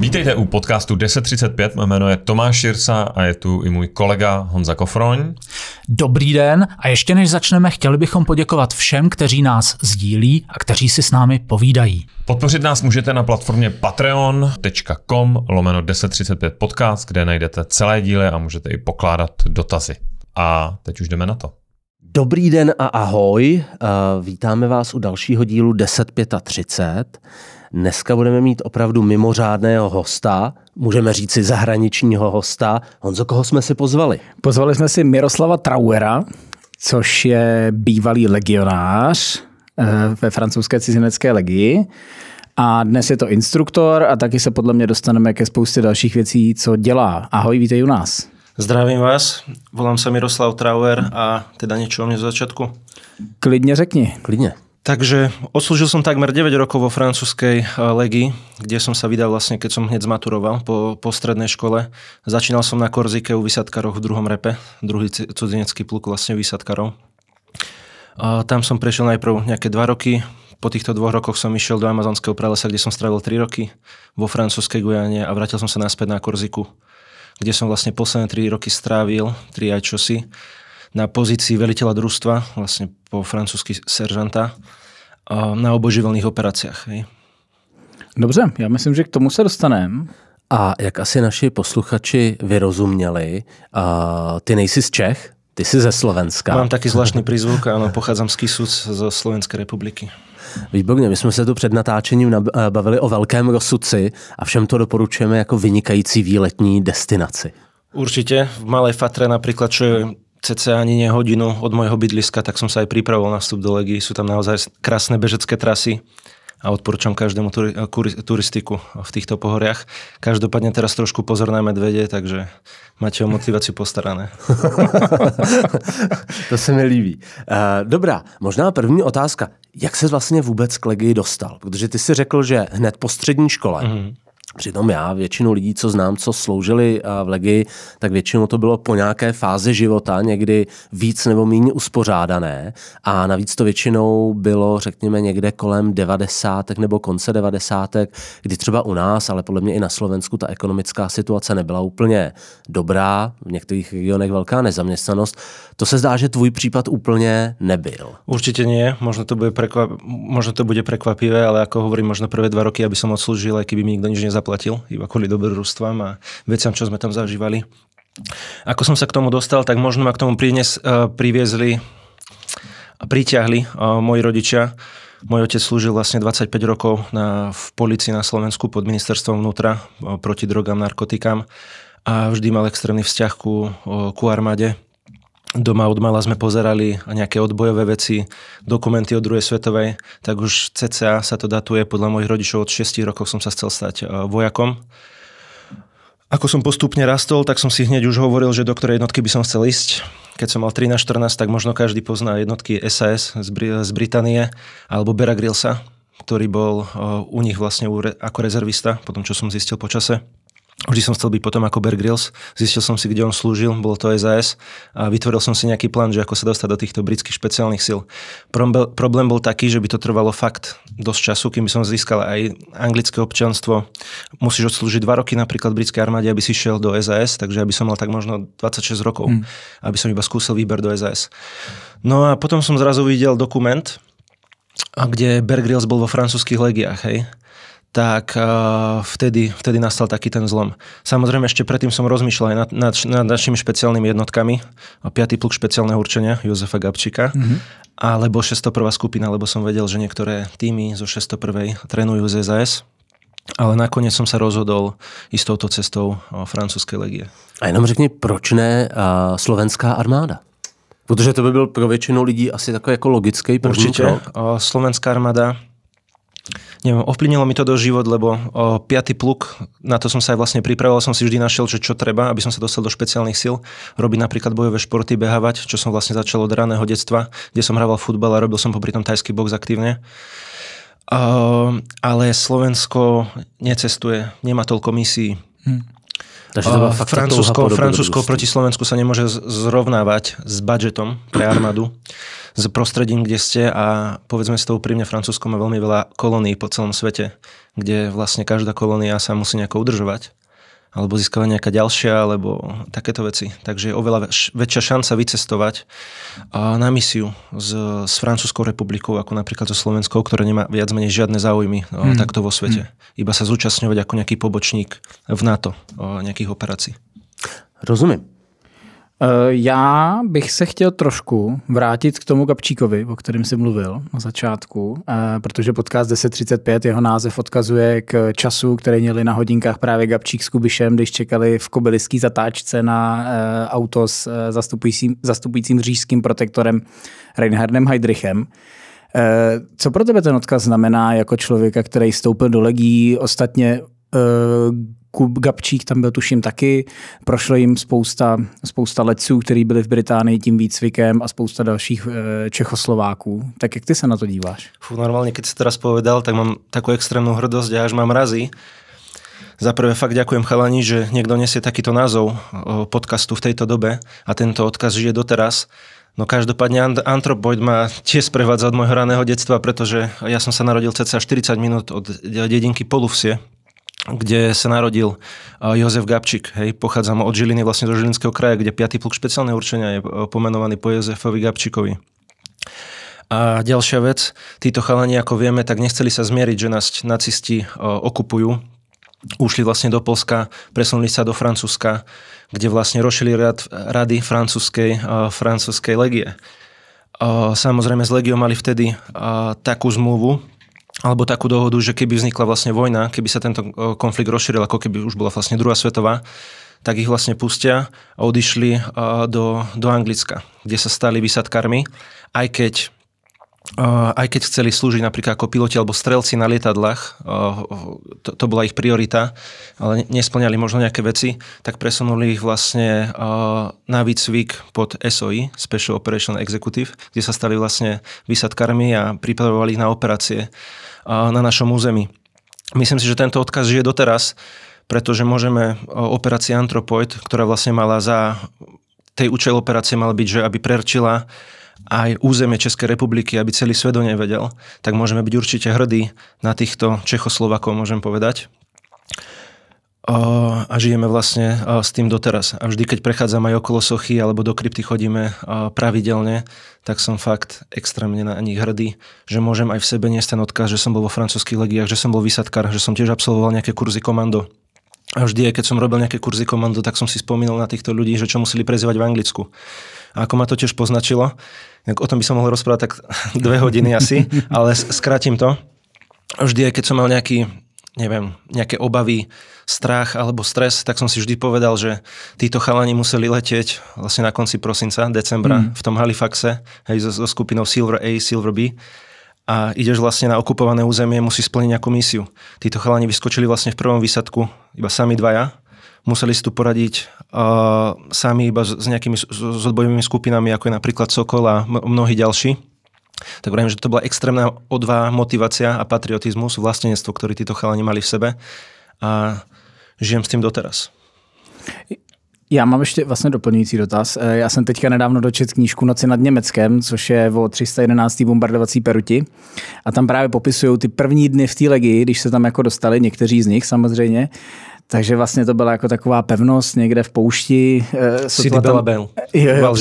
Vítejte u podcastu 1035, mé jméno je Tomáš Širsa a je tu i můj kolega Honza Kofroň. Dobrý den a ještě než začneme, chtěli bychom poděkovat všem, kteří nás sdílí a kteří si s námi povídají. Podpořit nás můžete na platformě patreon.com/1035 podcast, kde najdete celé díly a můžete i pokládat dotazy. A teď už jdeme na to. Dobrý den a ahoj, vítáme vás u dalšího dílu 1035. Dneska budeme mít opravdu mimořádného hosta, můžeme říci zahraničního hosta. Honzo, koho jsme si pozvali? Pozvali jsme si Miroslava Trauera, což je bývalý legionář ve francouzské cizinecké legii. A dnes je to instruktor a taky se podle mě dostaneme ke spoustě dalších věcí, co dělá. Ahoj, vítej u nás. Zdravím vás, volám sa Miroslav Trauer a teda niečo o mne zo začiatku. Klidně řekni. Klidně. Takže odslúžil som takmer 9 rokov vo francúzskej legii, kde som sa vydal vlastne, keď som hneď zmaturoval po strednej škole. Začínal som na Korzike u výsadkarov v druhom repe, druhý cudzinecký pluk vlastne výsadkarov. Tam som prešiel najprv nejaké 2 roky, po týchto 2 rokoch som išiel do amazonského pralesa, kde som strávil 3 roky vo francúzskej Gujane a vrátil som sa naspäť na Korziku, kde som vlastne posledné 3 roky strávil, 3 aj čosi, na pozícii veliteľa družstva, vlastne po francúzsky seržanta, na obojživelných operáciách. Hej. Dobře, já myslím, že k tomu se dostaneme. A jak asi naši posluchači vyrozuměli, ty nejsi z Čech, ty jsi ze Slovenska. Mám taký zvláštny prízvuk, áno, pochádzam z Kisuc zo Slovenskej republiky. Výborně, my jsme se tu před natáčením bavili o Velkém Rosudci a všem to doporučujeme jako vynikající výletní destinaci. Určite, v Malej Fatre napríklad, čo je cca ani nie hodinu od môjho bydliska, tak som sa aj pripravoval na vstup do legii. Sú tam naozaj krásne bežecké trasy a odporúčam každému turistiku v týchto pohoriach. Každopádne teraz trošku pozor na medvede, takže máte o motivaci postarané. To se mi líbí. Dobrá, možná první otázka. Jak se vlastně vůbec k legii dostal? Protože ty si řekl, že hned po střední škole. Přitom já, většinu lidí, co znám, co sloužili v legii, tak většinou to bylo po nějaké fázi života, někdy víc nebo méně uspořádané. A navíc to většinou bylo, řekněme, někde kolem 90. nebo konce 90. kdy třeba u nás, ale podle mě i na Slovensku, ta ekonomická situace nebyla úplně dobrá. V některých regionech velká nezaměstnanost. To se zdá, že tvůj případ úplně nebyl. Určite nie. Možno to bude prekvapivé, ale ako hovorím, možno prvé 2 roky, aby som odslúžil, aj keby mi nikto nič nezaplatil, iba kvôli dobrodružstvám a veciam, čo sme tam zažívali. Ako som sa k tomu dostal, tak možno ma k tomu priviezli a pritiahli moji rodičia. Môj otec slúžil vlastne 25 rokov v polícii na Slovensku pod ministerstvom vnútra proti drogám, narkotikám a vždy mal extrémny vzťah ku armáde. Doma od mala sme pozerali nejaké odbojové veci, dokumenty o druhej svetovej, tak už cca sa to datuje podľa mojich rodičov od 6 rokov som sa chcel stať vojakom. Ako som postupne rastol, tak som si hneď už hovoril, že do ktorej jednotky by som chcel ísť. Keď som mal 13-14, tak možno každý pozná jednotky SAS z Británie alebo Beara Grylsa, ktorý bol u nich vlastne ako rezervista, potom čo som zistil po čase. Vždy som chcel byť potom ako Bear Grylls, zistil som si, kde on slúžil, bolo to SAS a vytvoril som si nejaký plán, že ako sa dostať do týchto britských špeciálnych síl. Problém bol taký, že by to trvalo fakt dosť času, kým by som získal aj anglické občianstvo. Musíš odslúžiť 2 roky napríklad v britskej armáde, aby si šiel do SAS, takže aby som mal tak možno 26 rokov, aby som iba skúsil výber do SAS. No a potom som zrazu videl dokument, kde Bear Grylls bol vo francúzskych legiách, hej. Tak vtedy nastal taký ten zlom. Samozrejme, ešte predtým som rozmýšľal aj nad našimi špeciálnymi jednotkami. 5. pluk špeciálneho určenia Jozefa Gabčíka, alebo 601. skupina, lebo som vedel, že niektoré týmy zo 601. trénujú z SAS. Ale nakoniec som sa rozhodol ísť touto cestou francúzskej legie. A jenom řekni, proč ne slovenská armáda? Protože to by byl pro většinu lidí asi takový jako logický první krok. Slovenská armáda, neviem, ovplyvnilo mi to do život, lebo 5. pluk, na to som sa aj vlastne pripravoval, som si vždy našiel, čo treba, aby som sa dostal do špeciálnych síl, robiť napríklad bojové športy, behávať, čo som vlastne začal od raného detstva, kde som hrával futbal a robil som popri tom tajský box aktívne. Ale Slovensko necestuje, nemá toľko misií. Francúzsko proti Slovensku sa nemôže zrovnávať s budžetom pre armádu, s prostredím, kde ste, a povedzme si to úprimne, Francúzsko má veľmi veľa kolónií po celom svete, kde vlastne každá kolónia sa musí nejako udržovať, alebo získavať nejaká ďalšia, alebo takéto veci. Takže je oveľa väčšia šanca vycestovať na misiu s Francúzskou republikou, ako napríklad so Slovenskou, ktorá nemá viac menej žiadne záujmy takto vo svete. Iba sa zúčastňovať ako nejaký pobočník v NATO, nejakých operácií. Rozumím. Já bych se chtěl trošku vrátit k tomu Gabčíkovi, o kterém jsi mluvil na začátku, protože podcast 1035, jeho název odkazuje k času, který měli na hodinkách právě Gabčík s Kubišem, když čekali v kobyliský zatáčce na auto s zastupujícím říšským protektorem Reinhardem Heydrichem. Co pro tebe ten odkaz znamená jako člověka, který vstoupil do legií, ostatně Gabčík tam byl tuším taky, prošlo jim spousta letců, kteří byli v Británii tím výcvikem a spousta dalších Čechoslováků. Tak jak ty se na to díváš? Normálne, keď si teraz povedal, tak mám takú extrémnu hrdosť a až mám razy. Za prvé fakt ďakujem chalani, že niekto nesie takýto názov podcastu v tejto dobe a tento odkaz žije doteraz. No každopádne Anthropoid ma tiež sprevádza od môjho raného detstva, pretože ja som sa narodil cca 40 minút od dedinky Poluvsie, kde sa narodil Jozef Gabčík. Hej, pochádzam od Žiliny, vlastne do Žilinského kraja, kde 5. pluk špeciálneho určenia je pomenovaný po Jozefovi Gabčíkovi. A ďalšia vec, títo chalani, ako vieme, tak nechceli sa zmieriť, že nás nacisti okupujú. Ušli vlastne do Polska, presunuli sa do Francúzska, kde vlastne rozšili rady francúzskej legie. Samozrejme s legiou mali vtedy takú zmluvu, alebo takú dohodu, že keby vznikla vlastne vojna, keby sa tento konflikt rozšíril, ako keby už bola vlastne druhá svetová, tak ich vlastne pustia a odišli do Anglicka, kde sa stali vysadkármi, aj keď chceli slúžiť napríklad ako piloti alebo strelci na lietadlách, to bola ich priorita, ale nesplňali možno nejaké veci, tak presunuli ich vlastne na výcvik pod SOE, Special Operation Executive, kde sa stali vlastne vysadkármi a pripravovali ich na operácie na našom území. Myslím si, že tento odkaz žije doteraz, pretože môžeme operácia Anthropoid, ktorá vlastne mala tej účel operácie mal byť, že aby prerčila aj územie Českej republiky, aby celý svet o nej vedel, tak môžeme byť určite hrdí na týchto Čechoslovakov, môžem povedať. A žijeme vlastne s tým doteraz. A vždy, keď prechádzam aj okolo sochy alebo do krypty chodíme pravidelne, tak som fakt extrémne na nich hrdý, že môžem aj v sebe niesť ten odkaz, že som bol vo francúzskych legiách, že som bol vysadkár, že som tiež absolvoval nejaké kurzy komando. A vždy, keď som robil nejaké kurzy komando, tak som si spomínal na týchto ľudí, že čo museli prezývať v Anglicku. A ako ma to tiež poznačilo, tak o tom by som mohol rozprávať tak 2 hodiny asi, ale skrátim to. Vždy, keď som mal nejaké obavy, strach alebo stres, tak som si vždy povedal, že títo chalani museli letieť vlastne na konci prosinca, decembra v tom Halifaxe, hej, so skupinou Silver A, Silver B. A ideš vlastne na okupované územie, musíš splniť nejakú misiu. Títo chalani vyskočili vlastne v prvom výsadku, iba sami dvaja. Museli si tu poradiť sami iba s nejakými odbojovými skupinami, ako je napríklad Sokol a mnohí ďalší. Tak vravím, že to bola extrémna odvaha, motivácia a patriotizmus, vlastenectvo, ktorý títo chalani mali v sebe. A žijem s tým doteraz. Já mám ještě vlastně doplňující dotaz. Já jsem teďka nedávno dočetl knížku Noci nad Německem, což je o 311. bombardovací peruti. A tam právě popisují ty první dny v té legii, když se tam jako dostali, někteří z nich samozřejmě. Takže vlastně to byla jako taková pevnost někde v poušti. City Bellabel. Jo,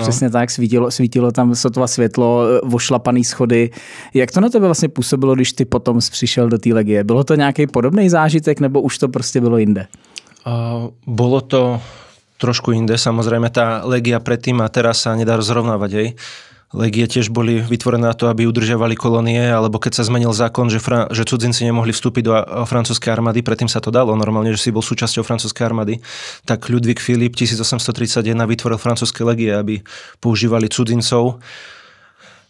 přesně tak. Svítilo tam sotva světlo, vošlapaný schody. Jak to na tebe vlastně působilo, když ty potom přišel do té legie? Bylo to nějaký podobný zážitek, nebo už to prostě bylo jinde? Bolo to trošku inde. Samozrejme, tá legia predtým a teraz sa nedá zrovnávať. Hej. Legie tiež boli vytvorené na to, aby udržiavali kolónie, alebo keď sa zmenil zákon, že cudzinci nemohli vstúpiť do francúzskej armády, predtým sa to dalo normálne, že si bol súčasťou francúzskej armády, tak Ludvík Filip 1831 vytvoril francúzske legie, aby používali cudzincov.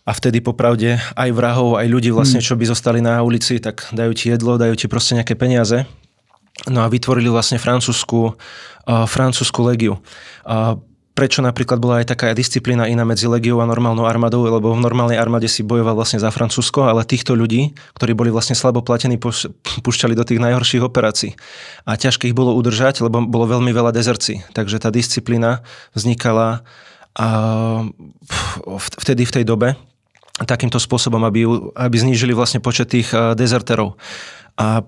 A vtedy popravde aj vrahov, aj ľudí vlastne, čo by zostali na ulici, tak dajú ti jedlo, dajú ti proste nejaké peniaze. No a vytvorili vlastne francúzsku legiu. Prečo napríklad bola aj taká disciplína iná medzi legiou a normálnou armádou, lebo v normálnej armáde si bojoval vlastne za Francúzsko, ale týchto ľudí, ktorí boli vlastne slabo platení, púšťali do tých najhorších operácií. A ťažké ich bolo udržať, lebo bolo veľmi veľa dezercií. Takže tá disciplína vznikala vtedy v tej dobe takýmto spôsobom, aby znížili vlastne počet tých dezerterov. A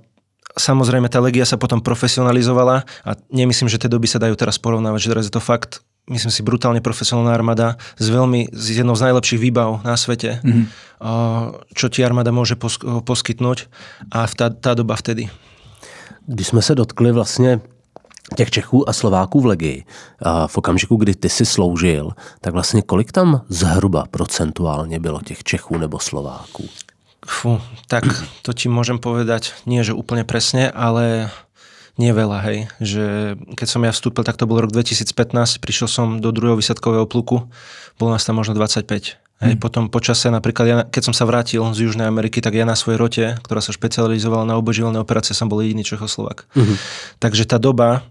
samozrejme tá legia sa potom profesionalizovala a nemyslím, že tie doby sa dajú teraz porovnávať, že teraz je to fakt, myslím si, brutálne profesionálna armáda s jednou z najlepších výbav na svete, čo ti armáda môže poskytnúť a tá doba vtedy. Když jsme se dotkli vlastně těch Čechů a Slováků v legii, v okamžiku, kdy ty si sloužil, tak vlastně kolik tam zhruba procentuálně bylo těch Čechů nebo Slováků? Tak to ti môžem povedať, nie že úplne presne, ale nie veľa, hej. Že keď som ja vstúpil, tak to bol rok 2015, prišiel som do 2. výsadkového pluku, bolo nás tam možno 25. Hej. Potom počase, napríklad, keď som sa vrátil z Južnej Ameriky, tak ja na svojej rote, ktorá sa špecializovala na obojživelné operácie, som bol jediný Čechoslovák. Takže tá doba,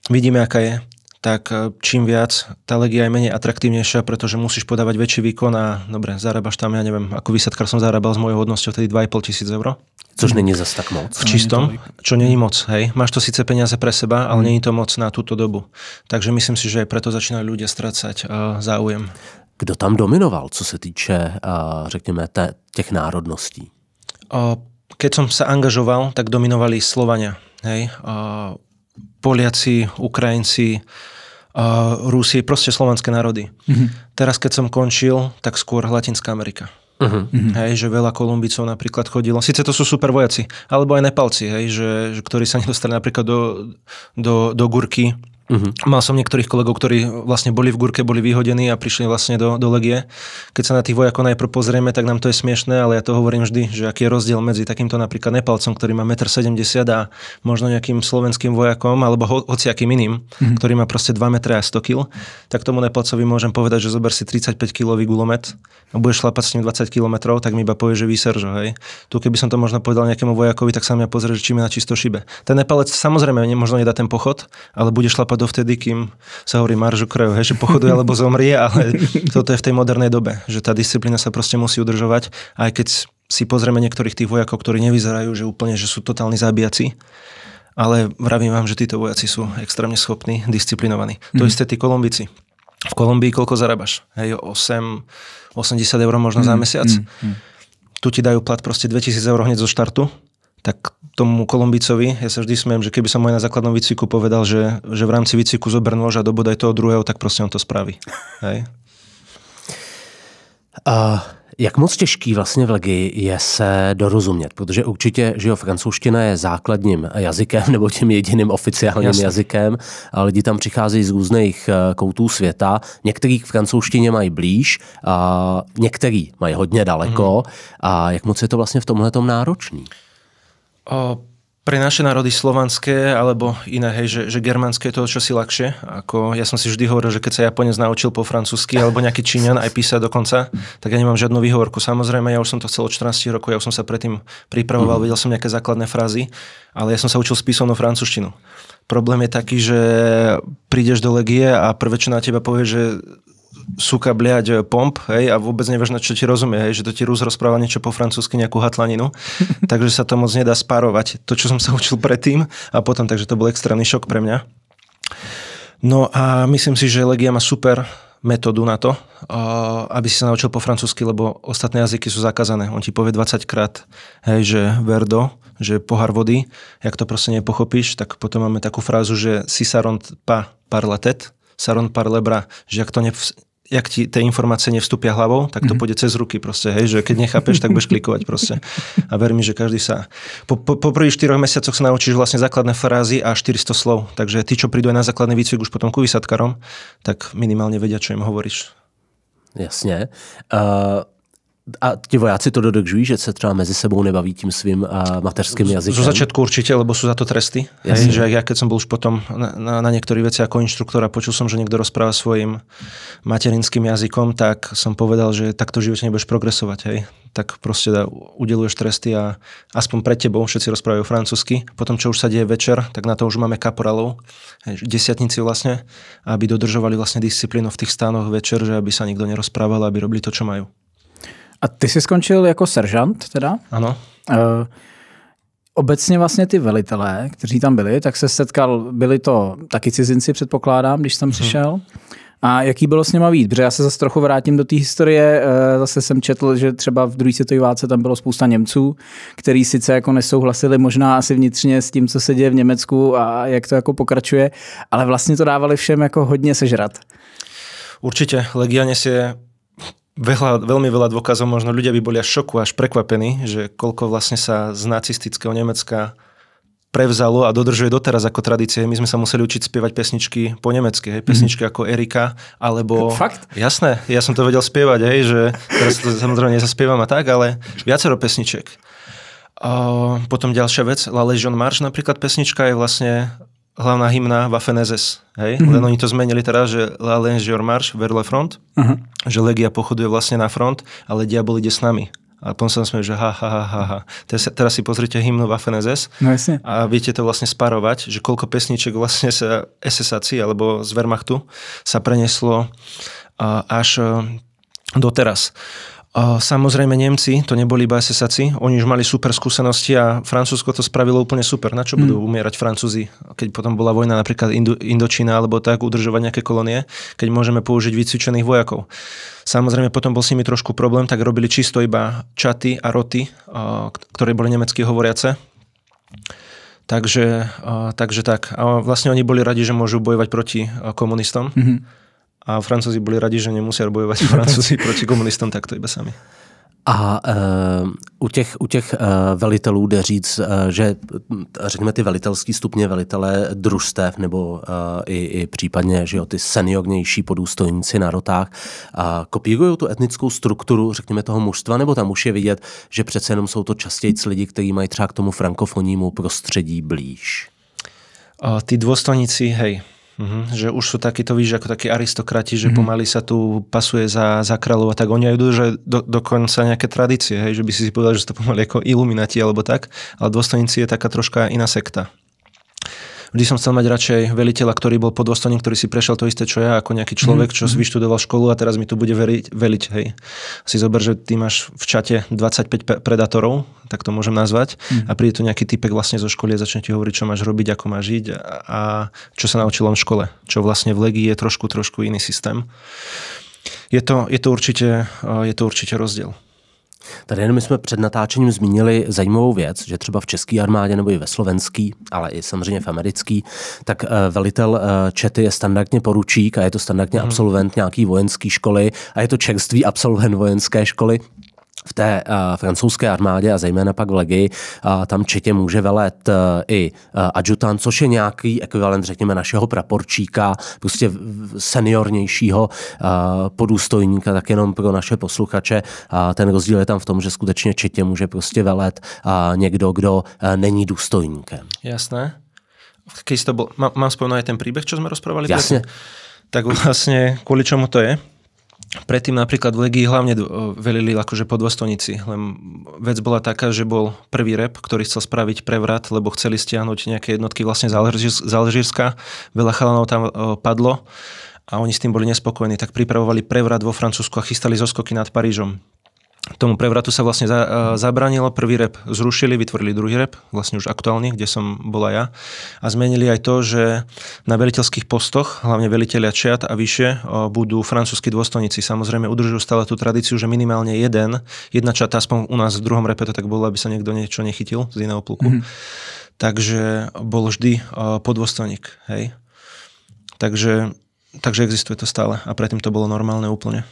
vidíme, aká je, tak čím viac, tá legia je menej atraktívnejšia, pretože musíš podávať väčší výkon a dobre, zarábaš tam, ja neviem, ako výsadkár som zarábal s mojou hodnosťou vtedy 2 500 eur. Což není zas tak moc. V čistom, čo není moc, hej. Máš to síce peniaze pre seba, ale není to moc na túto dobu. Takže myslím si, že aj preto začínajú ľudia strácať záujem. Kdo tam dominoval, co se týče, řekněme, těch národností? Keď som sa angažoval, tak dominovali Slovania, hej. Poliaci, Ukrajinci, Rusi, proste slovanské národy. Teraz, keď som končil, tak skôr Latinská Amerika. Hej, že veľa Kolumbicov napríklad chodilo. Sice to sú super vojaci, alebo aj Nepalci, hej, že ktorí sa nedostali napríklad do Gurky. Mal som niektorých kolegov, ktorí vlastne boli v Gurke, boli vyhodení a prišli vlastne do legie. Keď sa na tých vojakov najprv pozrieme, tak nám to je smiešné, ale ja to hovorím vždy, že aký je rozdiel medzi takýmto napríklad Nepalcom, ktorý má 1,70 m a možno nejakým slovenským vojakom, alebo hociakým iným, ktorý má proste 2 m a 100 kg, tak tomu Nepalcovi môžem povedať, že zober si 35-kilový gulomet a budeš šlapať s ním 20 km, tak mi iba povie, že výseržo, hej. Tu keby som to možno povedal nejakému vojakovi, tak sa mňa pozrie, že či mi na čisto šibe. Ten Nepalec samozrejme možno nedá ten pochod, ale bude šlapať dovtedy, kým sa hovorí marž ukrajov, že pochoduje alebo zomrie, ale toto je v tej modernej dobe, že tá disciplína sa proste musí udržovať. Aj keď si pozrieme niektorých tých vojakov, ktorí nevyzerajú, že úplne, že sú totálni zabíjaci, ale vravím vám, že títo vojaci sú extrémne schopní, disciplinovaní. To isté tí Kolumbici. V Kolumbii koľko zarábaš? Hej, 80 eur možno za mesiac. Tu ti dajú plat proste 2000 eur hneď zo štartu. Tak tomu Kolumbicovi, ja sa vždy smiem, že keby som mu na základnom výcviku povedal, že v rámci výcviku zober nôž a dobodaj toho druhého, tak proste on to spraví. Hej. Jak moc těžký vlastně v legii je se dorozumět? Protože určitě, že francouzština je základním jazykem nebo tím jediným oficiálním jazykem, a lidi tam přicházejí z různých koutů světa. Některý k francouzštině mají blíž, a některý mají hodně daleko. A jak moc je to vlastně v tomhletom náročný? Pre naše národy slovanské alebo iné, hej, že germánske je to čosi ľahšie. Ako ja som si vždy hovoril, že keď sa Japonec naučil po francúzsky alebo nejaký Číňan aj písať dokonca, tak ja nemám žiadnu výhovorku. Samozrejme, ja už som to chcel od 14 rokov, ja už som sa predtým pripravoval, videl som nejaké základné frázy, ale ja som sa učil spisovnú francúzštinu. Problém je taký, že prídeš do legie a prvé, čo na teba povie, že suka, bliať, pomp, hej, a vôbec nevieš, na čo ti rozumie, hej, že to ti Rus rozpráva niečo po francúzsky, nejakú hatlaninu, takže sa to moc nedá spárovať. To, čo som sa učil predtým a potom, takže to bol extrémny šok pre mňa. No a myslím si, že legia má super metódu na to, aby si sa naučil po francúzsky, lebo ostatné jazyky sú zakázané. On ti povie 20 krát, hej, že verdo, že pohár vody, jak to proste nepochopíš, tak potom máme takú frázu, že si ça rentre pas par la tête, ça rentre par le bras, že jak ti tie informácie nevstúpia hlavou, tak to pôjde cez ruky proste, hej, že keď nechápeš, tak budeš klikovať proste. A ver mi, že každý sa... Po prvých 4 mesiacoch sa naučíš vlastne základné frázy a 400 slov. Takže tí, čo prídu aj na základný výcvik už potom ku výsadkarom, tak minimálne vedia, čo im hovoríš. Jasně. A ti vojáci to dodržují, že se třeba mezi sebou nebaví tím svým mateřským jazykem? Zo začiatku určite, lebo sú za to tresty. Hej, že ja keď som bol už potom na niektorých veci ako inštruktor a počul som, že niekto rozpráva svojim materinským jazykom, tak som povedal, že takto v živote nebudeš progresovať. Hej. Tak proste udeluješ tresty a aspoň pred tebou všetci rozprávajú francúzsky. Potom, čo už sa deje večer, tak na to už máme kaporálov, desiatnici vlastne, aby dodržovali vlastne disciplínu v tých stánoch večer, že aby sa nikto nerozprával, aby robili to, čo majú. A ty jsi skončil jako seržant teda? Ano. Obecně vlastně ty velitelé, kteří tam byli, tak se setkal, byli to taky cizinci, předpokládám, když tam přišel. A jaký bylo s něma víc? Protože já se zase trochu vrátím do té historie. Zase jsem četl, že třeba v druhé světové válce tam bylo spousta Němců, kteří sice jako nesouhlasili možná asi vnitřně s tím, co se děje v Německu a jak to jako pokračuje, ale vlastně to dávali všem jako hodně sežrat. Určite, Legia nesie veľmi veľa dôkazov, možno ľudia by boli až šoku, až prekvapení, že koľko vlastne sa z nacistického Nemecka prevzalo a dodržuje doteraz ako tradície. My sme sa museli učiť spievať pesničky po nemecky, hej, pesničky ako Erika, alebo... Fakt? Jasné, ja som to vedel spievať, hej, že teraz to samozrejme nezaspievam a tak, ale viacero pesniček. Potom ďalšia vec, La Légion Marche napríklad pesnička je vlastne hlavná hymna Waffen-SS, hej? Len oni to zmenili teraz, že La Légion Marche vers le front, že Legia pochoduje vlastne na front, ale diabol ide s nami. A potom sa sme, že ha. Teraz si pozrite hymnu Waffen-SS a viete to vlastne sparovať, že koľko pesniček vlastne sa SS-aci alebo z Wehrmachtu sa preneslo až doteraz. Samozrejme Nemci, to neboli iba SS-aci, oni už mali super skúsenosti a Francúzsko to spravilo úplne super. Na čo budú umierať Francúzi, keď potom bola vojna napríklad Indočína alebo tak, udržovať nejaké kolónie, keď môžeme použiť vycvičených vojakov. Samozrejme potom bol s nimi trošku problém, tak robili čisto iba čaty a roty, ktoré boli nemecky hovoriace. Takže tak. A vlastne oni boli radi, že môžu bojovať proti komunistom. A Francúzi boli radi, že nemusia bojovať Francúzi proti komunistom, tak to iba sami. A u těch velitelů jde říct, že řekněme ty velitelský stupně, velitelé družstev nebo i případně že jo, ty seniornější podůstojníci na rotách kopírují tu etnickou strukturu, řekněme toho mužstva, nebo tam už je vidět, že přece jenom jsou to častěji lidi, kteří mají třeba k tomu frankofonnímu prostředí blíž? Tí dôstojníci, hej, že už sú takíto, víš, ako takí aristokrati, že pomaly sa tu pasuje za kráľov a tak. Oni aj že dokonca nejaké tradície, hej, že by si povedal, že sú to pomaly ako iluminati alebo tak, ale dôstojníci je taká troška iná sekta. Vždy som chcel mať radšej veliteľa, ktorý bol podôstojník, ktorý si prešiel to isté, čo ja, ako nejaký človek, čo vyštudoval školu a teraz mi tu bude veliť, hej. Si zober, že ty máš v čate 25 predátorov, tak to môžem nazvať, a príde tu nejaký typek vlastne zo školy a začne ti hovoriť, čo máš robiť, ako máš žiť a čo sa naučil on v škole, čo vlastne v Legii je trošku iný systém. Je to určite rozdiel. Tady jenom my jsme před natáčením zmínili zajímavou věc, že třeba v české armádě nebo i ve slovenský, ale i samozřejmě v americký, tak velitel čety je standardně poručík a je to standardně absolvent nějaký vojenské školy a je to čerstvý absolvent vojenské školy. V té francouzské armádě a zejména pak v Legii tam četě může velet i adjutant, což je nějaký ekvivalent, řekněme, našeho praporčíka, prostě seniornějšího podůstojníka, tak jenom pro naše posluchače. Ten rozdíl je tam v tom, že skutečně četě může prostě velet někdo, kdo není důstojníkem. Jasné. Keď to bol, mám spomenúť aj ten príbeh, čo sme rozprávali? Jasne. Tak vlastne, kvôli čomu to je? Predtým napríklad v Legii hlavne velili akože podôstojníci. Len vec bola taká, že bol prvý rep, ktorý chcel spraviť prevrat, lebo chceli stiahnuť nejaké jednotky vlastne z Alžírska. Veľa chalanov tam padlo a oni s tým boli nespokojní, tak pripravovali prevrat vo Francúzsku a chystali zoskoky nad Parížom. Tomu prevratu sa vlastne zabránilo, prvý rep zrušili, vytvorili druhý rep, vlastne už aktuálny, kde som bola ja. A zmenili aj to, že na veliteľských postoch, hlavne veliteľia čiat a vyššie, budú francúzski dôstojníci. Samozrejme udržujú stále tú tradíciu, že minimálne jedna čata, aspoň u nás v druhom repe to tak bolo, aby sa niekto niečo nechytil z iného pluku. Takže bol vždy podôstojník. Hej. Takže existuje to stále a predtým to bolo normálne úplne.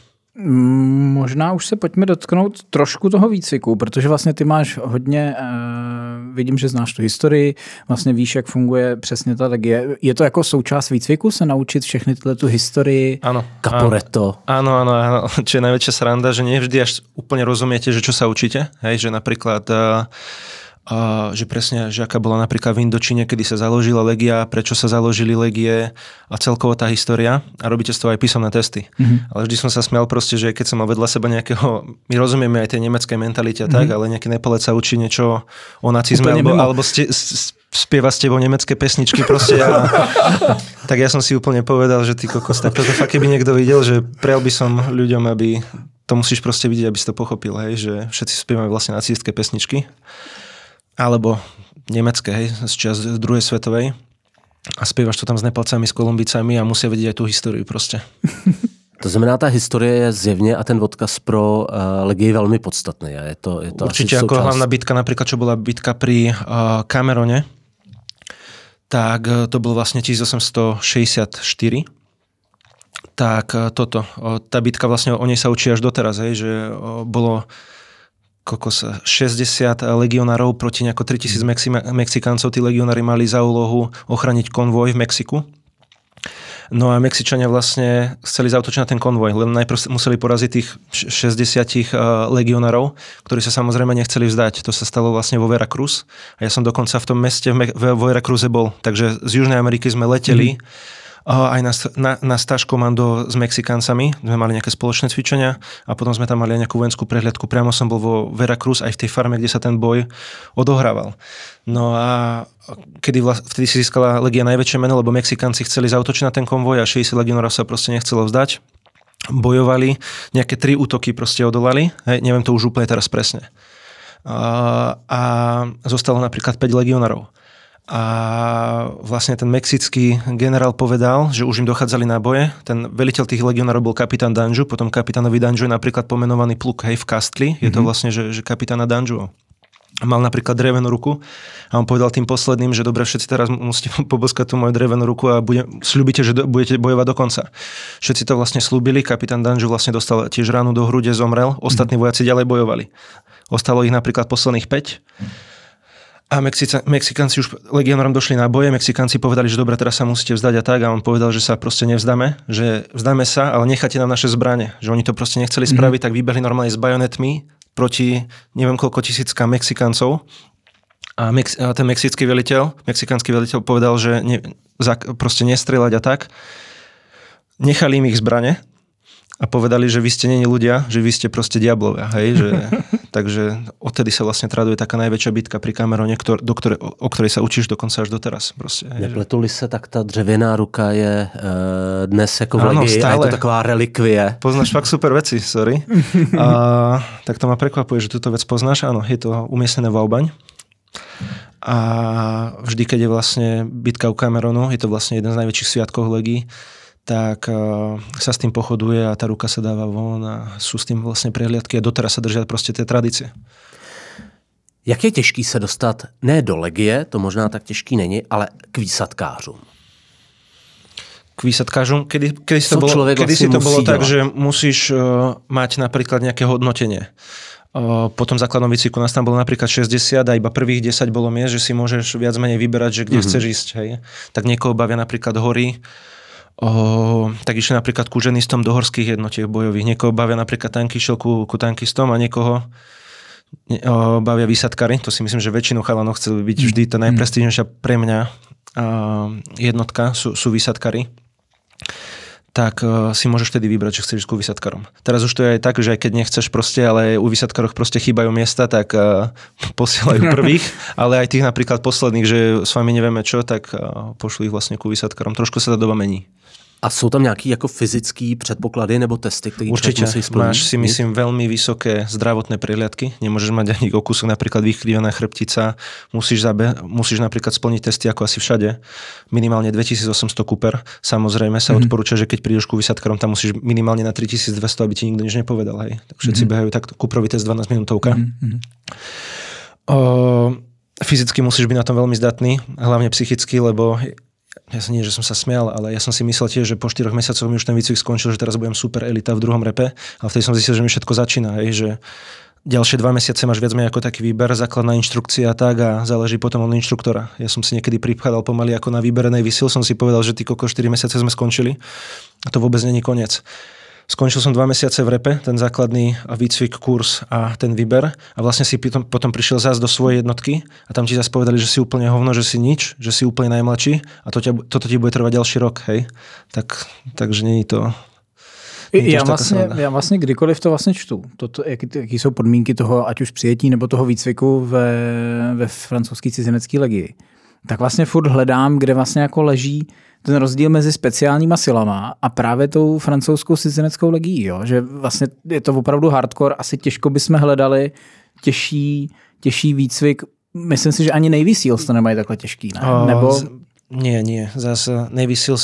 Možná už se pojďme dotknout trošku toho výcviku, protože vlastně ty máš hodně, vidím, že znáš tu historii, vlastně víš, jak funguje přesně ta legie. Je to jako součást výcviku se naučit všechny tu historii? Áno. Caporetto. Áno. Čo je najväčšia sranda, že nevždy až úplne rozumiete, že čo sa učíte. Hej, že napríklad že presne, že aká bola napríklad v Indočíne, kedy sa založila legia, prečo sa založili legie a celkovo tá história a robíte z toho aj písomné testy. Ale vždy som sa smial proste, že keď som mal vedľa seba nejakého, my rozumieme aj tej nemeckej mentalite, tak, ale nejaký Nepalec sa učí niečo o nacizme, alebo spieva s tebou nemecké pesničky proste tak ja som si úplne povedal, že ty kokos, tak toto fakt keby niekto videl, že prijal by som ľuďom, aby to musíš proste vidieť, aby si to pochopil, hej, že všetci spievame vlastne nacistské pesničky. Alebo nemecké, hej, z čas druhej svetovej. a spievaš to tam s Nepalcami, s Kolumbicami a musia vedieť aj tú históriu proste. To znamená, ta historie je zjevně a ten odkaz pro Legii velmi podstatný. A je to určite ako hlavná bitka, napríklad čo bola bitka pri Camerone, tak to bolo vlastne 1864. Tak tá bitka vlastne o nej sa učí až doteraz, hej, že bolo 60 legionárov proti nejako 3000 Mexikáncov. Tí legionári mali za úlohu ochraniť konvoj v Mexiku. No a Mexičania vlastne chceli zaútočiť na ten konvoj, len najprv museli poraziť tých 60 legionárov, ktorí sa samozrejme nechceli vzdať. To sa stalo vlastne vo Veracruz. A ja som dokonca v tom meste v Veracruze bol. Takže z Južnej Ameriky sme leteli aj na stáž komando s Mexikáncami. Sme mali nejaké spoločné cvičenia a potom sme tam mali aj nejakú vojenskú prehliadku. Priamo som bol vo Veracruz aj v tej farme, kde sa ten boj odohrával. No a vtedy si získala Legia najväčšie meno, lebo Mexikánci chceli zaútočiť na ten konvoj a 60 legionárov sa proste nechcelo vzdať. Bojovali, nejaké 3 útoky proste odolali. Hej, neviem to už úplne teraz presne. A zostalo napríklad 5 legionárov. A vlastne ten mexický generál povedal, že už im dochádzali náboje. Ten veliteľ tých legionárov bol kapitán Danžu, potom kapitánovi Danžu je napríklad pomenovaný pluk, hej, v Kastli. Je to vlastne, že kapitána Danžu. Mal napríklad drevenú ruku a on povedal tým posledným, že dobre, všetci teraz musíte poboskať tú moju drevenú ruku a sľubíte, že budete bojovať do konca. Všetci to vlastne slúbili, kapitán Danžu vlastne dostal tiež ránu do hrude, zomrel, ostatní vojaci ďalej bojovali. Ostalo ich napríklad posledných 5 a Mexikánci už legionárom došli na boje, Mexikánci povedali, že dobre, teraz sa musíte vzdať a tak a on povedal, že sa proste nevzdáme, že vzdáme sa, ale necháte nám naše zbrane, že oni to proste nechceli spraviť, tak vybehli normálne s bajonetmi proti neviem koľko tisícka Mexikáncov a ten mexikánsky veliteľ povedal, že proste nestrieľať a tak. Nechali im ich zbrane a povedali, že vy ste neni ľudia, že vy ste proste diablovia. Hej? Takže odtedy sa vlastne traduje taká najväčšia bitka pri Camerone, o ktorej sa učíš dokonca až doteraz. Nepletuli se, tak ta dřevěná ruka je dnes jako v Legii a je to taková relikvie. Poznáš fakt super veci, sorry. Tak to ma prekvapuje, že túto vec poznáš. Áno, je to umiestnené v Aubaň. A vždy, keď je vlastne bitka u Cameronu, je to vlastne jeden z najväčších sviatkov Legii, tak sa s tým pochoduje a tá ruka sa dáva von a sú s tým vlastne prehliadky a doteraz sa držia proste tie tradície. Jak je těžký se dostat, ne do Legie, to možná tak těžký není, ale k výsadkářům? K výsadkářům? Kedy si to bolo tak, že musíš mať napríklad nejaké hodnotenie. Po tom základnom výcviku nás tam bolo napríklad 60 a iba prvých 10 bolo miest, že si môžeš viac menej vyberať, že kde chceš ísť. Hej. Tak niekoho bavia napríklad hory, tak išli napríklad kúženistom do horských jednotiek bojových. Niekoho bavia napríklad tanky, šiel ku tankistom a niekoho bavia výsadkári. To si myslím, že väčšinu chalanov chceli byť vždy tá najprestížnejšia pre mňa jednotka sú výsadkári. Tak si môžeš vtedy vybrať, že chceš ísť ku výsadkárom. Teraz už to je aj tak, že aj keď nechceš proste, ale u výsadkároch proste chýbajú miesta, tak posielajú prvých, ale aj tých napríklad posledných, že s vami nevieme čo, tak pošlu ich vlastne ku výsadkárom. Trošku sa tá doba mení. A jsou tam nějaký jako fyzický předpoklady nebo testy, které určite musí splniť? Máš si myslím veľmi vysoké zdravotné prehliadky. Nemôžeš mať ani o kúsok napríklad vychrívená chrbtica. Musíš napríklad splniť testy ako asi všade. Minimálne 2800 Cooper. Samozrejme sa odporúča, že keď prídeš ku výsadkárom, tam musíš minimálne na 3200, aby ti nikto nič nepovedal. Hej. Tak všetci behajú tak. Cooperový test 12 minútovka. Fyzicky musíš byť na tom veľmi zdatný, hlavne psychicky, lebo ja som nie, že som sa smial, ale ja som si myslel tiež, že po 4 mesiacoch mi už ten výcvik skončil, že teraz budem super elita v druhom repe, ale vtedy som zistil, že mi všetko začína, hej, že ďalšie 2 mesiace máš viac menej ako taký výber, základná inštrukcia tak a záleží potom od inštruktora. Ja som si niekedy pripchádal pomaly ako na výberenej vysil, som si povedal, že ty koko 4 mesiace sme skončili a to vôbec není koniec. Skončil som 2 mesiace v repe, ten základný výcvik, kurz a ten výber a vlastne si potom prišiel zás do svojej jednotky a tam ti zás povedali, že si úplne hovno, že si nič, že si úplne najmladší a toto ti bude trvať ďalší rok, hej. Takže není to... Já vlastně kdykoliv to vlastně čtu, jaký jsou podmínky toho, ať už přijetí nebo toho výcviku ve francouzské cizinecké legii, tak vlastně furt hledám, kde vlastně jako leží ten rozdíl mezi speciálníma silama a právě tou francouzskou cizineckou legií, jo? Že vlastně je to opravdu hardcore, asi těžko bychom hledali těžší výcvik. Myslím si, že ani Navy Seals to nemají takhle těžký, ne? Nebo... Nie. Zase Navy Seals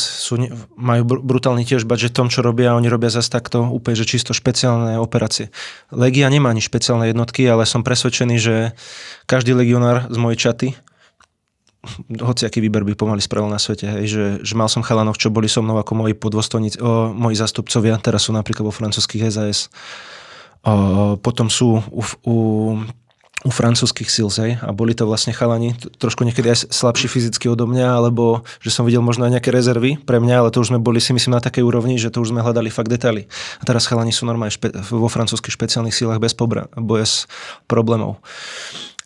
majú brutálny tiež budget v tom, čo robia. Oni robia zase takto úplne, že čisto špeciálne operácie. Legia nemá ani špeciálne jednotky, ale som presvedčený, že každý legionár z mojej čaty, hociaký výber by pomaly spravil na svete, hej, že mal som chalanov, čo boli so mnou ako moji podôstojníci, moji zástupcovia, teraz sú napríklad vo francúzskych SAS. Potom sú u francúzskych SEALs, hej, a boli to vlastne chalani, trošku niekedy aj slabší fyzicky odo mňa, alebo že som videl možno aj nejaké rezervy pre mňa, ale to už sme boli si myslím na takej úrovni, že to už sme hľadali fakt detaily. A teraz chalani sú normálne vo francúzskych špeciálnych sílach bez boja problémov.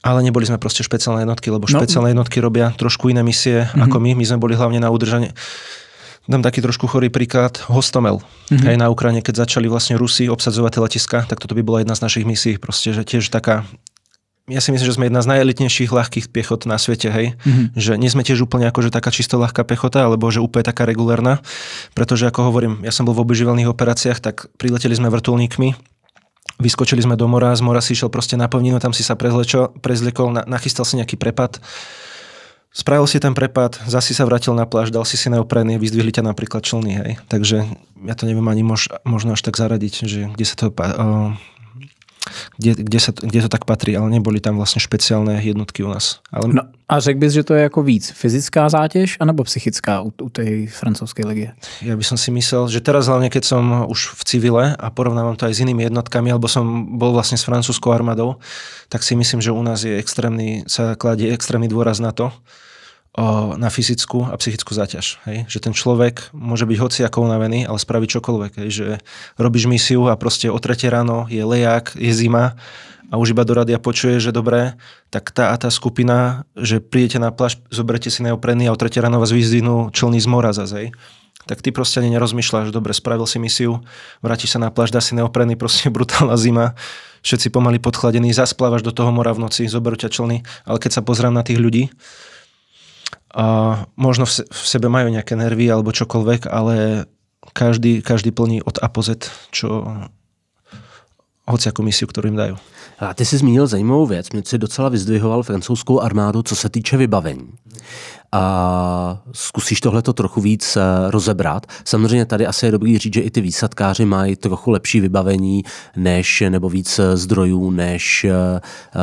Ale neboli sme proste špeciálne jednotky, lebo špeciálne jednotky robia trošku iné misie ako my. My sme boli hlavne na udržanie. Dám taký trošku chorý príklad. Hostomel. Hej, na Ukrajine, keď začali vlastne Rusi obsadzovať tie letiska, tak toto by bola jedna z našich misií. Proste, že tiež taká. Ja si myslím, že sme jedna z najelitnejších ľahkých piechot na svete, hej. Že nie sme tiež úplne ako, že taká čisto ľahká pechota, alebo že úplne taká regulárna. Pretože ako hovorím, ja som bol v obojživelných operáciách, tak prileteli sme vrtuľníkmi, vyskočili sme do mora, z mora si išiel proste na pevninu, tam si sa prezliekol, nachystal si nejaký prepad. Spravil si ten prepad, zasi sa vrátil na pláž, dal si neoprény, vyzdvihli ťa napríklad člny, hej. Takže ja to neviem ani možno až tak zaradiť, že kde sa to kde to tak patrí, ale neboli tam vlastne špeciálne jednotky u nás. Ale... No a řekl bys, že to je jako víc fyzická zátěž anebo psychická u tej francouzskej legie? Ja by som si myslel, že teraz hlavne keď som už v civile a porovnávam to aj s inými jednotkami, alebo som bol vlastne s francúzskou armádou, tak si myslím, že u nás sa kladie extrémny dôraz na to, na fyzickú a psychickú záťaž. Hej? Že ten človek môže byť hociako unavený, ale spraví čokoľvek. Hej? Že robíš misiu a proste o 3 ráno je lejak, je zima a už iba do rádia počuje, že dobré, tak tá skupina, že prídete na pláž, zoberte si neoprenný a o 3 ráno vás vyzdvihnú člny z mora zase. Hej? Tak ty proste ani nerozmýšľaš, dobre, spravil si misiu, vrátiš sa na pláž, dá si neoprenný, proste brutálna zima, všetci pomaly podchladení, zasplávaš do toho mora v noci, zoberú ťa člny, ale keď sa pozrám na tých ľudí, a možno v sebe majú nejaké nervy alebo čokoľvek, ale každý plní od A po Z, hociakú misiu, ktorú im dajú. A ty jsi zmínil zajímavou věc, mě si docela vyzdvihoval francouzskou armádu, co se týče vybavení. A zkusíš tohleto trochu víc rozebrat. Samozřejmě tady asi je dobrý říct, že i ty výsadkáři mají trochu lepší vybavení nebo víc zdrojů než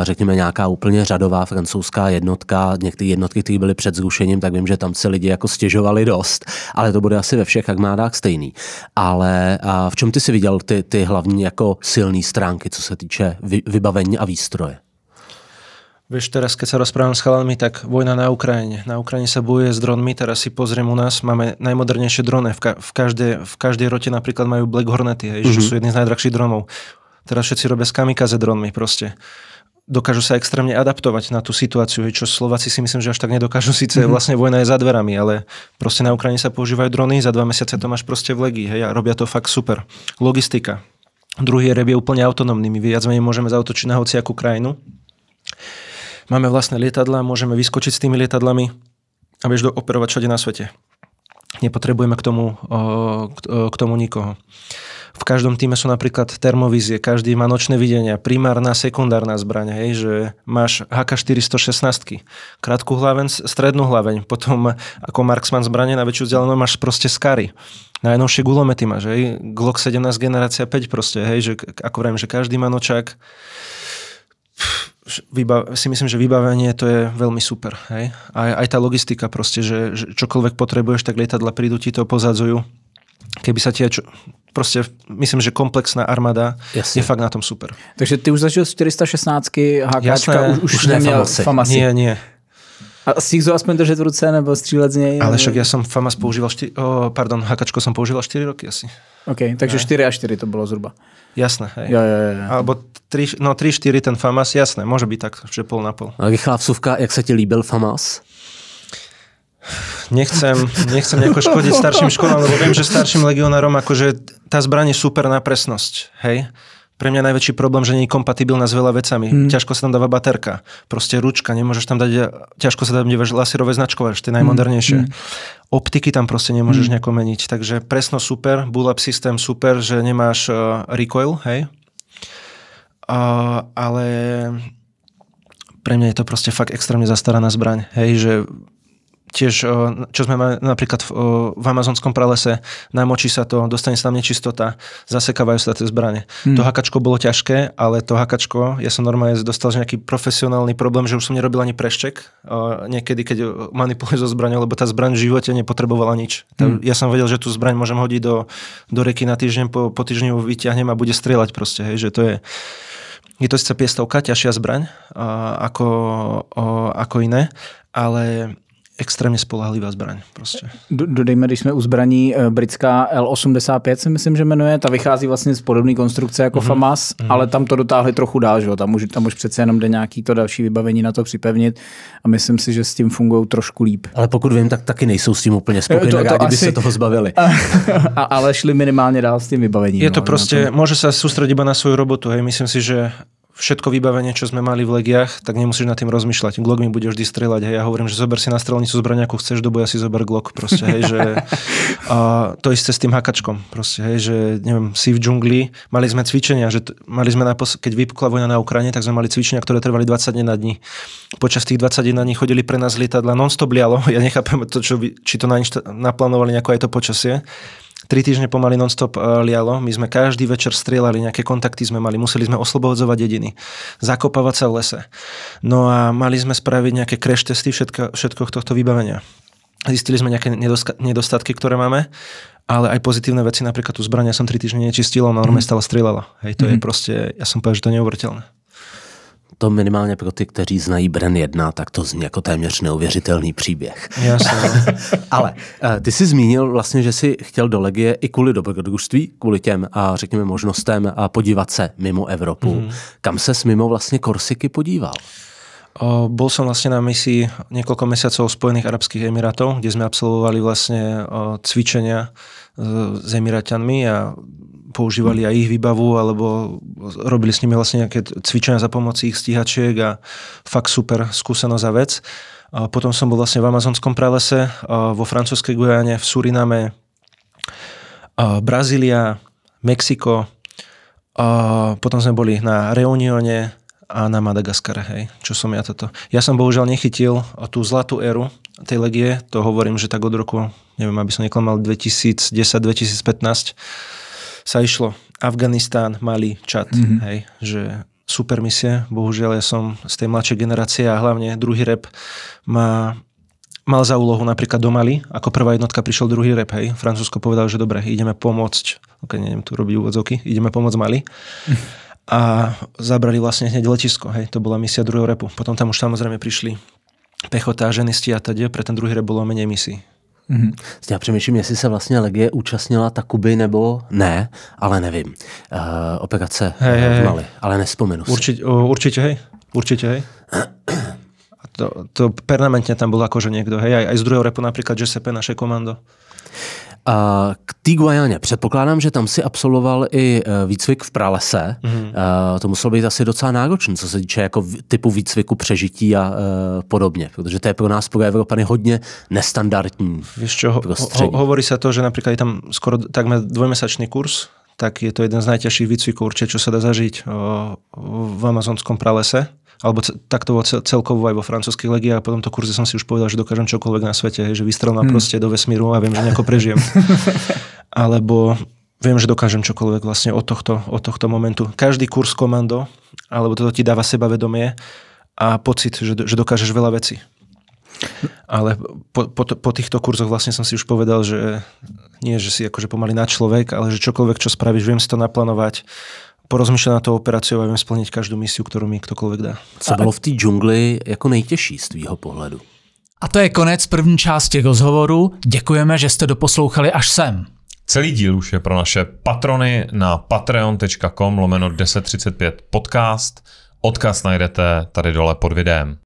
řekněme nějaká úplně řadová francouzská jednotka. Některé jednotky, které byly před zrušením, tak vím, že tam se lidi jako stěžovali dost, ale to bude asi ve všech armádách stejný. Ale v čem ty si viděl ty hlavní jako silné stránky, co se týče vybavení a výstroje? Vieš, teraz keď sa rozprávam s chalami, tak vojna na Ukrajine. Na Ukrajine sa bojuje s dronmi, teraz si pozriem u nás, máme najmodernejšie drony. V každej rote napríklad majú Black Hornety, že sú jedni z najdrahších dronov. Teraz všetci robia s kamikaze dronmi proste. Dokážu sa extrémne adaptovať na tú situáciu, čo Slováci si myslím, že až tak nedokážu. Síce vlastne vojna je za dverami, ale proste na Ukrajine sa používajú drony, za 2 mesiace to máš proste v legii, hej, a robia to fakt super. Logistika. Druhý rep je úplne autonómny, my viac menej môžeme zautočiť na hociakú krajinu. Máme vlastné lietadlá, môžeme vyskočiť s tými lietadlami a vieš operovať všade na svete. Nepotrebujeme k tomu nikoho. V každom týme sú napríklad termovízie, každý má nočné videnia, primárna, sekundárna zbraň, hej, že máš HK416, krátku hlaveň, strednú hlaveň, potom ako marksman zbrane na väčšiu vzdialenosť máš proste skary. Najnovšie gulomety máš, hej, Glock 17 generácia 5 proste, hej, že ako vravím, že každý má nočák. Si myslím, že vybavenie to je veľmi super. Hej? Aj tá logistika proste, že čokoľvek potrebuješ, tak lietadla prídu, ti to pozadzujú. Keby sa ti proste, myslím, že komplexná armáda je fakt na tom super. Takže ty už zažil 416 HKčka, už neměl FAMASy. Nie. A stihl to aspoň držet v ruce nebo střílet z něj? Ale však ja som FAMAS používal HKčko som používal 4 roky asi. OK, takže 4 a 4 to bylo zhruba. Jasné, hej. Jo. Alebo 3-4 ten FAMAS, jasné, môže byť tak, že pol na pol. A rychlá vsuvka, jak sa ti líbil FAMAS? Nechcem nejako škodiť starším školám, lebo viem, že starším legionárom akože tá zbraň je super na presnosť, hej. Pre mňa najväčší problém, že nie je kompatibilná s veľa vecami. Ťažko sa tam dáva baterka. Proste ručka, nemôžeš tam dať, ťažko sa tam dávaš lasierové značkové, tie najmodernejšie. Optiky tam proste nemôžeš nejako meniť. Takže presno super, bullet systém super, že nemáš recoil, hej. Ale pre mňa je to proste fakt extrémne zastaraná zbraň, hej, že tiež, čo sme mali napríklad v amazonskom pralese, namočí sa to, dostane sa tam nečistota, zasekávajú sa tie zbrane. To hakačko bolo ťažké, ale to hakačko, ja som normálne dostal nejaký profesionálny problém, že už som nerobil ani prešček. Niekedy, keď manipulujem so zbraňou, lebo tá zbraň v živote nepotrebovala nič. Ja som vedel, že tú zbraň môžem hodiť do reky na týždeň, po týždni ju vyťahnem a bude strieľať proste, hej, že to je to síce piestovka, ťažšia zbraň ako iné, ale extrémně spolehlivá zbraň. Prostě. Dodejme, když jsme u zbraní, britská L85 si myslím, že jmenuje, ta vychází vlastně z podobné konstrukce jako FAMAS, ale tam to dotáhli trochu dál, že jo? Tam už přece jenom jde nějaký to další vybavení na to připevnit a myslím si, že s tím fungují trošku líp. Ale pokud vím, tak taky nejsou s tím úplně spokojení, rádi by se toho zbavili. Ale šli minimálně dál s tím vybavením. Je to prostě, může se soustředit iba na svoju robotu, hej, myslím si, že všetko vybavenie, čo sme mali v legiách, tak nemusíš nad tým rozmýšľať. Glock mi bude vždy strieľať. Hej. Ja hovorím, že zober si na strelnicu zbraň, ako chceš, do boja si zober Glock. Proste, hej, že, to isté s tým hakačkom. Proste, hej, že neviem, si v džungli, mali sme cvičenia, že mali sme keď vypukla vojna na Ukrajine, tak sme mali cvičenia, ktoré trvali 21 dní. Počas tých 21 dní chodili pre nás lietadla, non-stop lialo. Ja nechápem to, či to naplánovali nejako aj to počasie. 3 týždne pomaly non-stop lialo. My sme každý večer strieľali, nejaké kontakty sme mali, museli sme oslobodzovať dediny, zakopávať sa v lese. No a mali sme spraviť nejaké crash testy všetko tohto vybavenia. Zistili sme nejaké nedostatky, ktoré máme, ale aj pozitívne veci, napríklad tú zbraň ja som 3 týždne nečistil, ona normálne stále strieľala. Hej, to je proste, ja som povedal, že to je neuveriteľné. To minimálně pro ty, kteří znají Bren 1, tak to zní jako téměř neuvěřitelný příběh. Jasně. Ale ty jsi zmínil vlastně, že jsi chtěl do Legie i kvůli dobrodružství, kvůli těm, řekněme, možnostem podívat se mimo Evropu. Kam ses mimo vlastně Korsiky podíval? Bol som vlastne na misii niekoľko mesiacov Spojených arabských emirátov, kde sme absolvovali vlastne cvičenia s Emiráťanmi a používali aj ich výbavu, alebo robili s nimi vlastne nejaké cvičenia za pomoci ich stíhačiek a fakt super skúsenosť a vec. Potom som bol vlastne v amazonskom pralese, vo francúzskej Gujane, v Suriname, Brazília, Mexiko, potom sme boli na Reunione a na Madagaskare, hej, čo som ja toto. Ja som bohužiaľ nechytil tú zlatú éru tej legie, to hovorím, že tak od roku, neviem, aby som neklamal, 2010-2015 sa išlo Afganistán, Mali, Čad, hej, že super misie, bohužiaľ ja som z tej mladšej generácie a hlavne druhý rep mal za úlohu napríklad do Mali, ako prvá jednotka prišiel druhý rep, hej, Francúzsko povedal, že dobre, ideme pomôcť, neviem tu robiť úvodzovky, ideme pomôcť Mali. A zabrali vlastne hneď letisko. Hej. To bola misia druhého repu. Potom tam už samozrejme prišli pechota, ženisti a tedy. Pre ten druhý rep bolo menej misií. Já přemýšlím, jestli se vlastně Legie účastnila Takuby nebo ne, ale nevím. Operace v Mali, ale nespomenu si. Určite, hej. Určite, hej. A to permanentne tam bol akože niekto. Hej. Aj z druhého repu napríklad GSP, naše komando. K té Guajáně předpokládám, že tam si absolvoval i výcvik v pralese. To muselo být asi docela náročné, co se týče jako typu výcviku, přežití a podobně, protože to je pro nás, pro Evropany, hodně nestandardní. Víš čo, hovorí sa to, že napríklad je tam skoro takmer 2-mesačný kurz, tak je to jeden z najťažších výcvikov určite, čo sa dá zažiť v amazonskom pralese. Alebo takto celkovo aj vo francúzských legiách. Po tomto kurze som si už povedal, že dokážem čokoľvek na svete, hej, že vystrel ma proste do vesmíru a viem, že nejako prežijem. Alebo viem, že dokážem čokoľvek vlastne od tohto momentu. Každý kurz komando, alebo toto ti dáva sebavedomie a pocit, že dokážeš veľa vecí. Ale po týchto kurzoch vlastne som si už povedal, že nie, že si akože pomaly na človek, ale že čokoľvek, čo spravíš, viem si to naplánovať, porozmýšľať na to operáciu a viem splniť každú misiu, ktorú mi ktokoľvek dá. Co bylo v té džungli jako nejtěžší z tvýho pohledu? A to je konec první části rozhovoru. Děkujeme, že jste doposlouchali až sem. Celý díl už je pro naše patrony na patreon.com/1035 podcast. Odkaz najdete tady dole pod videem.